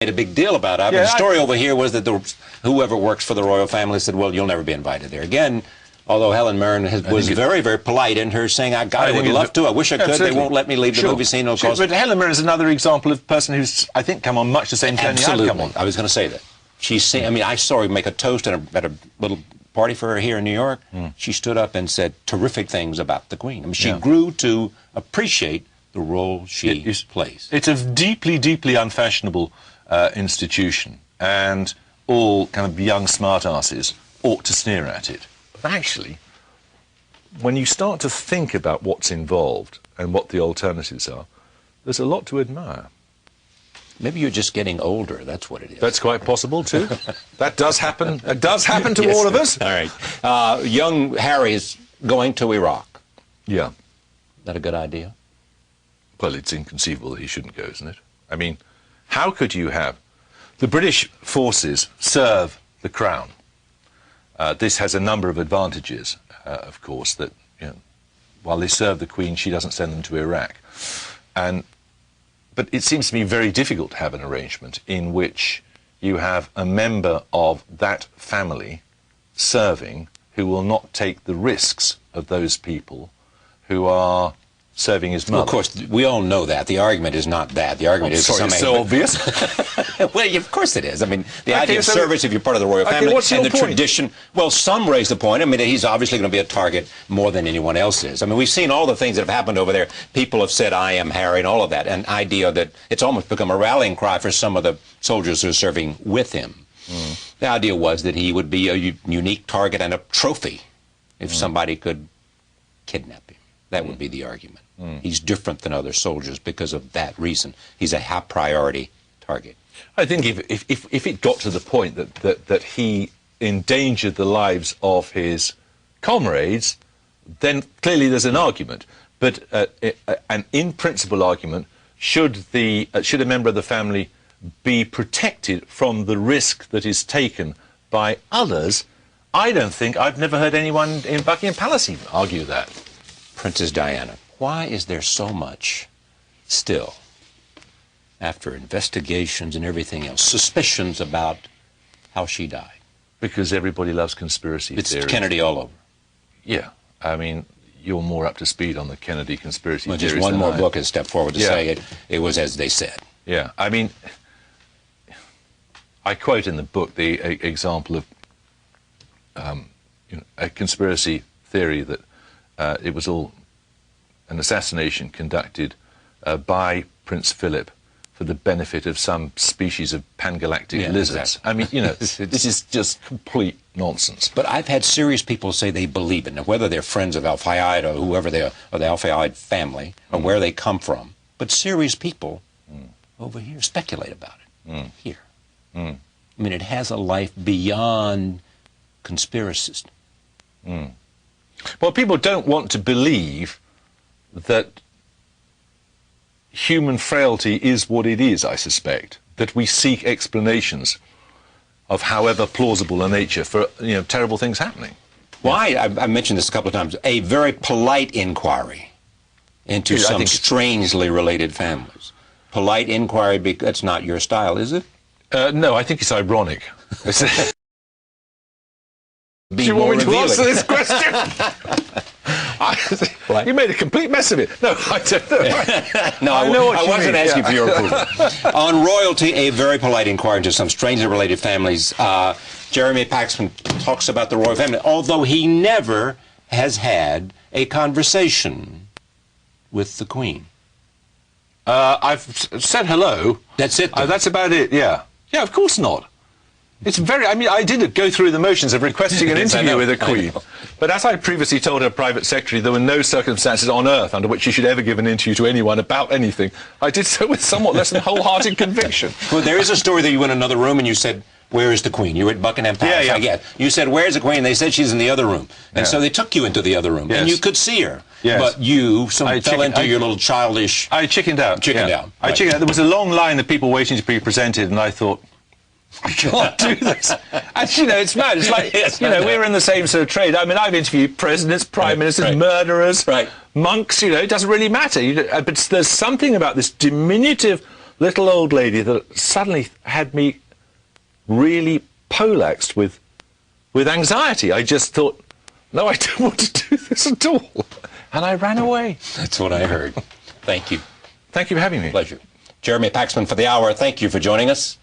made a big deal about it. The story over here was that whoever works for the royal family said, well, you'll never be invited there again. Although Helen Mirren was very, very polite in her saying, I would love to. I wish I could. Absolutely. They won't let me leave the movie scene. But Helen Mirren is another example of a person who's, I think, come on much the same journey I've come on. I was going to say that. I mean, I saw her make a toast at a little party for her here in New York. She stood up and said terrific things about the Queen. I mean, she grew to appreciate the role she plays. It's a deeply, deeply unfashionable institution, and all kind of young smartasses ought to sneer at it. But actually, when you start to think about what's involved and what the alternatives are, there's a lot to admire. Maybe you're just getting older, that's what it is. That's quite possible, too. That does happen. It does happen to all of us. All right. Young Harry is going to Iraq. Yeah. Is that a good idea? Well, it's inconceivable that he shouldn't go, isn't it? I mean, how could you have... The British forces serve the Crown. This has a number of advantages, of course, that, you know, while they serve the Queen, she doesn't send them to Iraq. But it seems to me very difficult to have an arrangement in which you have a member of that family serving who will not take the risks of those people who are serving his mother. Well, of course, we all know that. The argument is not that. The argument is... Sorry, it's so obvious. Well, of course it is. I mean, the idea of service, if you're part of the royal family, and the tradition... Well, some raise the point. I mean, he's obviously going to be a target more than anyone else is. I mean, we've seen all the things that have happened over there. People have said, I am Harry, and all of that. An idea that it's almost become a rallying cry for some of the soldiers who are serving with him. The idea was that he would be a unique target and a trophy if somebody could kidnap him. That would be the argument. He's different than other soldiers because of that reason. He's a high priority target. I think if it got to the point that he endangered the lives of his comrades, then clearly there's an argument. But an in-principle argument, should a member of the family be protected from the risk that is taken by others, I've never heard anyone in Buckingham Palace even argue that. Princess Diana. Why is there so much still, after investigations and everything else, suspicions about how she died? Because everybody loves conspiracy theories. It's Kennedy all over. Yeah. I mean, you're more up to speed on the Kennedy conspiracy theories. Just one more book has stepped forward to say it was as they said. Yeah. I mean, I quote in the book the example of a conspiracy theory that it was all an assassination conducted by Prince Philip for the benefit of some species of pangalactic lizards. Exactly. I mean, you know, this is just complete nonsense. But I've had serious people say they believe it, now, whether they're friends of Al-Fayed or whoever they are, or the Al-Fayed family, or where they come from. But serious people over here speculate about it. Here. I mean, it has a life beyond conspiracists. Well, people don't want to believe that human frailty is what it is, I suspect, that we seek explanations of however plausible a nature for, you know, terrible things happening. Why? I mentioned this a couple of times. A very polite inquiry into some strangely related families. Polite inquiry, that's not your style, is it? No, I think it's ironic. Do you want me to answer this question? You made a complete mess of it. No, I don't know. I wasn't asking for your approval. On royalty, a very polite inquiry into some strangely related families. Jeremy Paxman talks about the royal family, although he never has had a conversation with the Queen. I've said hello. That's it? That's about it, yeah. Yeah, of course not. It's very... I mean, I did go through the motions of requesting an interview with the Queen. But as I previously told her private secretary, there were no circumstances on earth under which she should ever give an interview to anyone about anything. I did so with somewhat less than wholehearted conviction. Well, there is a story that you went in another room and you said, where is the Queen? You were at Buckingham Palace, I guess. You said, where's the Queen? They said she's in the other room. And so they took you into the other room. And you could see her. But you fell into your little childish... I chickened out. Chickened out. I chickened out. There was a long line of people waiting to be presented, and I thought, I can't do this. And, you know, it's mad. It's like, you know, we're in the same sort of trade. I mean, I've interviewed presidents, prime ministers, murderers, monks, you know, it doesn't really matter. But there's something about this diminutive little old lady that suddenly had me really poleaxed with anxiety. I just thought, no, I don't want to do this at all. And I ran away. That's what I heard. Thank you. Thank you for having me. Pleasure. Jeremy Paxman for The Hour. Thank you for joining us.